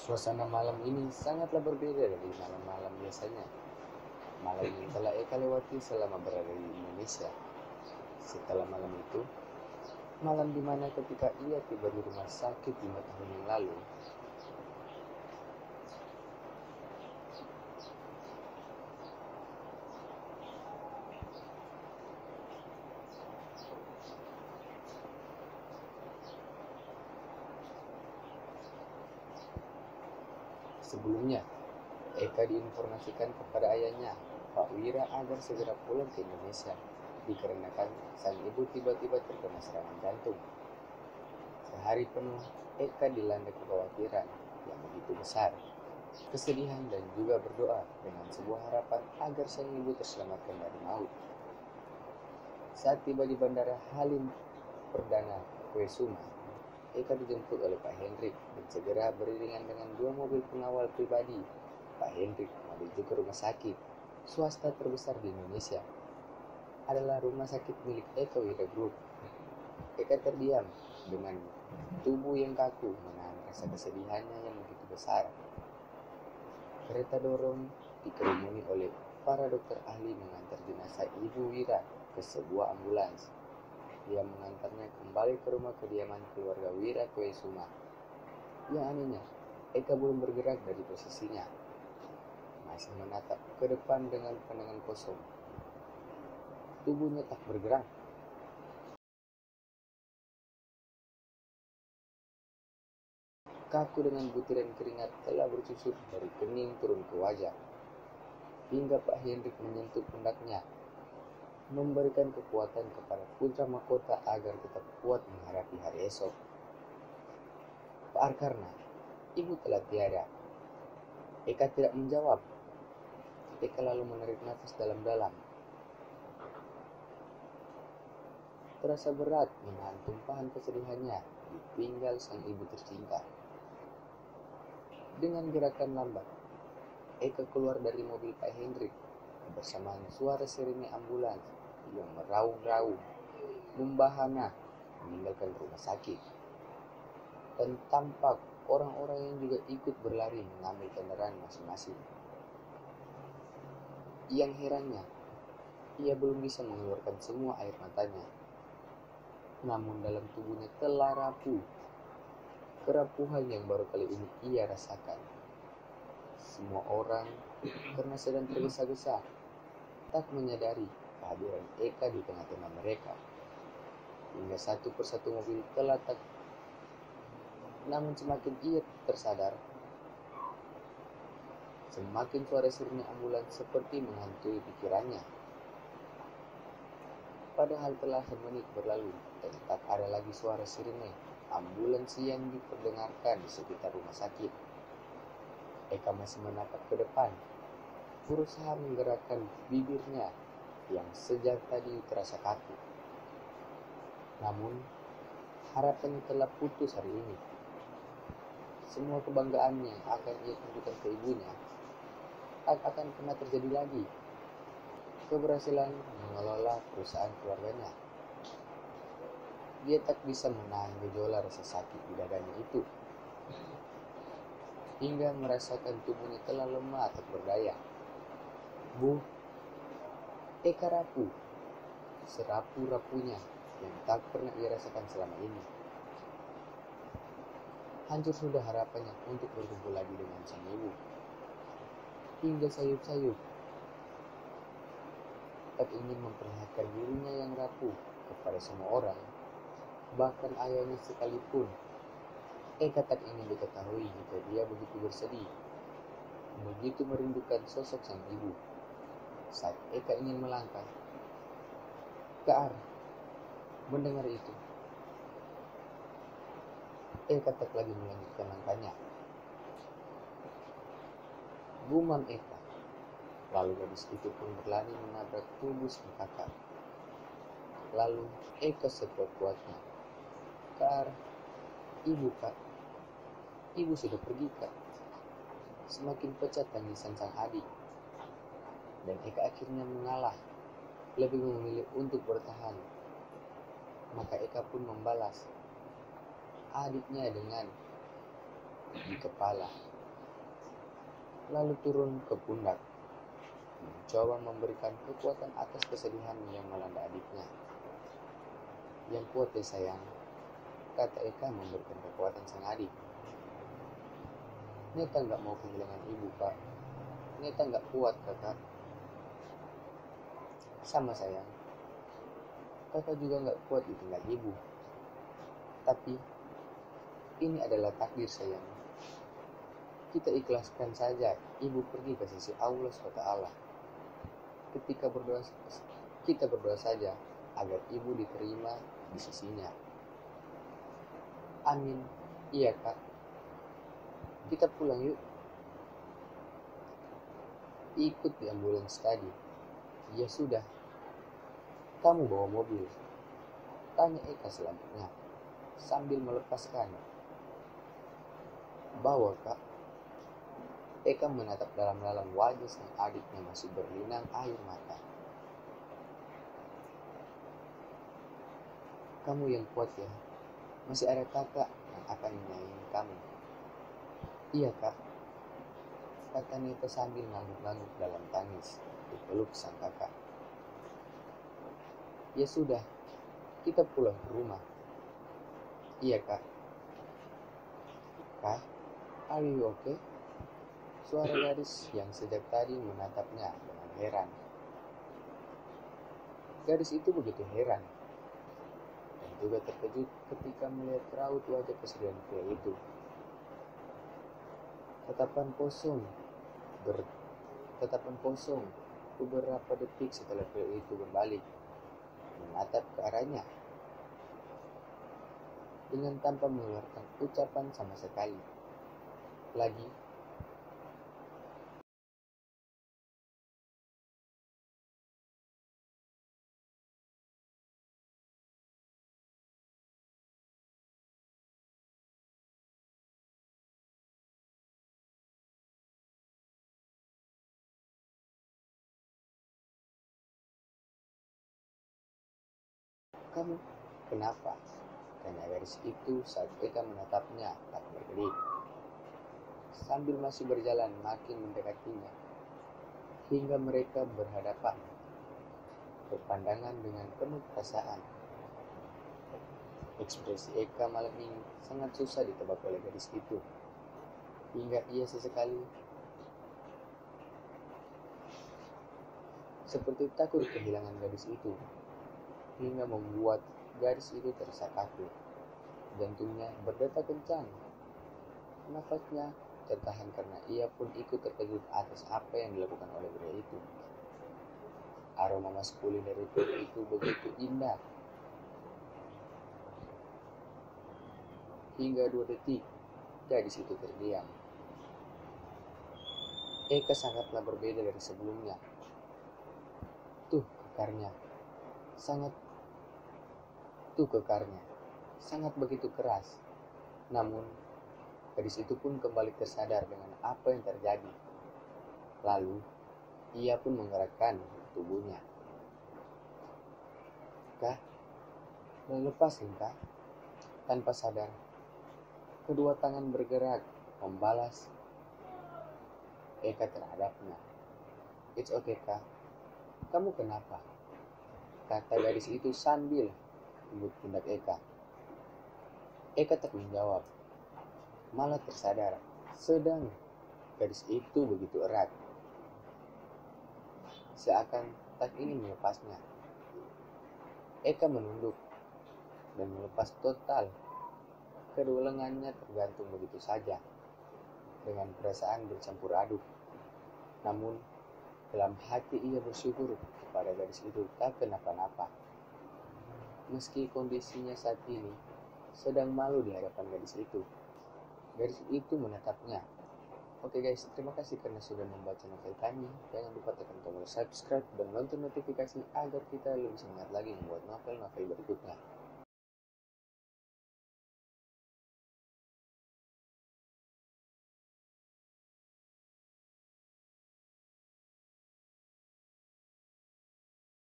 Suasana malam ini sangatlah berbeda dari malam-malam biasanya. Malam yang telah Eka lewati selama berada di Indonesia. Setelah malam itu, malam di mana ketika ia tiba di rumah sakit 5 tahun yang lalu, sebelumnya Eka diinformasikan kepada ayahnya, Pak Wira, agar segera pulang ke Indonesia dikarenakan sang ibu tiba-tiba terkena serangan jantung. Sehari penuh Eka dilanda kekhawatiran yang begitu besar, kesedihan dan juga berdoa dengan sebuah harapan agar sang ibu terselamatkan dari maut. Saat tiba di Bandara Halim Perdana Kusuma, Eka dijemput oleh Pak Hendrik dan segera beriringan dengan 2 mobil pengawal pribadi. Pak Hendrik menuju ke rumah sakit swasta terbesar di Indonesia. Adalah rumah sakit milik Eka Wira Group. Eka terdiam dengan tubuh yang kaku menahan rasa kesedihannya yang begitu besar. Kereta dorong dikerumuni oleh para dokter ahli mengantar jenazah Ibu Wira ke sebuah ambulans. Dia mengantarnya kembali ke rumah kediaman keluarga Wira Kusuma. Yang anehnya, Eka belum bergerak dari posisinya, masih menatap ke depan dengan pandangan kosong. Tubuhnya tak bergerak. Kaku dengan butiran keringat telah bercucur dari kening turun ke wajah, hingga Pak Hendrik menyentuh pundaknya, memberikan kekuatan kepada putra mahkota agar tetap kuat menghadapi hari esok. Pak Arkarna, ibu telah tiada. Eka tidak menjawab. Eka lalu menarik nafas dalam-dalam. Terasa berat menahan tumpahan kesedihannya ditinggal sang ibu tercinta. Dengan gerakan lambat, Eka keluar dari mobil Pak Hendrik bersamaan suara sirine ambulans yang meraung-raung membahana meninggalkan rumah sakit. Dan tampak orang-orang yang juga ikut berlari mengambil kendaraan masing-masing. Yang herannya, ia belum bisa mengeluarkan semua air matanya. Namun dalam tubuhnya telah rapuh, kerapuhan yang baru kali ini ia rasakan. Semua orang karena sedang tergesa-gesa tak menyadari kehadiran Eka di tengah-tengah mereka. Hingga satu persatu mobil telah tak. Namun semakin ia tersadar, semakin suara sirine ambulans seperti menghantui pikirannya. Padahal telah semenit berlalu dan tak ada lagi suara sirine ambulans yang diperdengarkan di sekitar rumah sakit. Eka masih menatap ke depan, berusaha menggerakkan bibirnya yang sejak tadi terasa kaku. Namun, harapannya telah putus hari ini. Semua kebanggaan yang akan ia tunjukkan ke ibunya tak akan pernah terjadi lagi. Keberhasilan mengelola perusahaan keluarganya. Dia tak bisa menahan gejolak rasa sakit di dadanya itu, hingga merasakan tubuhnya telah lemah tak berdaya. Bu, Eka rapuh, serapuh-rapuhnya yang tak pernah ia rasakan selama ini. Hancur sudah harapannya untuk berkumpul lagi dengan sang ibu. Hingga sayup-sayup, tak ingin memperlihatkan dirinya yang rapuh kepada semua orang, bahkan ayahnya sekalipun. Eka tak ingin diketahui jika dia begitu bersedih, begitu merindukan sosok sang ibu. Saat Eka ingin melangkah, Kak Ar mendengar itu. Eka tak lagi melanjutkan langkahnya. Gumam Eka. Lalu gadis itu pun berlari menabrak tubuh sang kakak. Lalu Eka sekuat-kuatnya. Kak, ibu kak, ibu sudah pergi kak. Semakin pecah tangisan sang adik. Dan Eka akhirnya mengalah, lebih memilih untuk bertahan. Maka Eka pun membalas adiknya dengan di kepala. lalu turun ke pundak, mencoba memberikan kekuatan atas kesedihan yang melanda adiknya. Yang kuat ya sayang, kata Eka memberikan kekuatan sang adik. Neta nggak mau kehilangan ibu, Kak. Neta nggak kuat, kakak. Sama sayang, kakak juga nggak kuat ditinggal ibu. Tapi ini adalah takdir sayang. Kita ikhlaskan saja ibu pergi ke sisi Allah SWT. Kita berdoa saja agar ibu diterima di sisinya. Amin. Iya kak. Kita pulang yuk. Ikut di ambulans tadi. Ya sudah. Kamu bawa mobil? Tanya Eka selanjutnya sambil melepaskan. Bawa kak. Eka menatap dalam-dalam wajah sang adiknya masih berlinang air mata. Kamu yang kuat ya. Masih ada kakak yang akan menyayangi kamu. Iya kak. Kata Neta sambil ngangguk-ngangguk dalam tangis dipeluk sang kakak. Ya sudah. Kita pulang ke rumah. Iya kak. Kak, are you okay? Suara gadis yang sejak tadi menatapnya dengan heran. Gadis itu begitu heran dan juga terkejut ketika melihat raut wajah kesedihan pria itu. Tatapan kosong beberapa detik setelah pria itu berbalik menatap ke arahnya dengan tanpa mengeluarkan ucapan sama sekali. Lagi, kamu kenapa? Tanya gadis itu saat Eka menatapnya tak berkedip. Sambil masih berjalan makin mendekatinya, hingga mereka berhadapan, berpandangan dengan penuh perasaan. Ekspresi Eka malam ini sangat susah ditebak oleh gadis itu, hingga ia sesekali seperti takut kehilangan gadis itu, hingga membuat gadis itu terasa takut. Jantungnya berdetak kencang, nafasnya tertahan karena ia pun ikut terkejut atas apa yang dilakukan oleh pria itu. Aroma maskulin dari pria itu begitu indah. Hingga 2 detik, gadis itu terdiam. Eka sangatlah berbeda dari sebelumnya. Tuh kekarnya, sangat begitu keras. Namun, gadis itu pun kembali tersadar dengan apa yang terjadi. Lalu, ia pun menggerakkan tubuhnya. Kah? Lepasin kah? Tanpa sadar, kedua tangan bergerak membalas Eka terhadapnya. It's okay kah? Kamu kenapa? Kata gadis itu sambil lembut pundak Eka. Eka tak menjawab, malah tersadar sedang gadis itu begitu erat, seakan tak ingin melepasnya. Eka menunduk dan melepas total. Kedua lengannya tergantung begitu saja dengan perasaan bercampur aduk. Namun dalam hati ia bersyukur kepada gadis itu tak kenapa-napa. Meski kondisinya saat ini sedang malu di hadapan gadis itu. Gadis itu menatapnya. Oke guys, terima kasih karena sudah membaca novel kami. Jangan lupa tekan tombol subscribe dan lonceng notifikasi agar kita lebih semangat lagi membuat novel-novel berikutnya.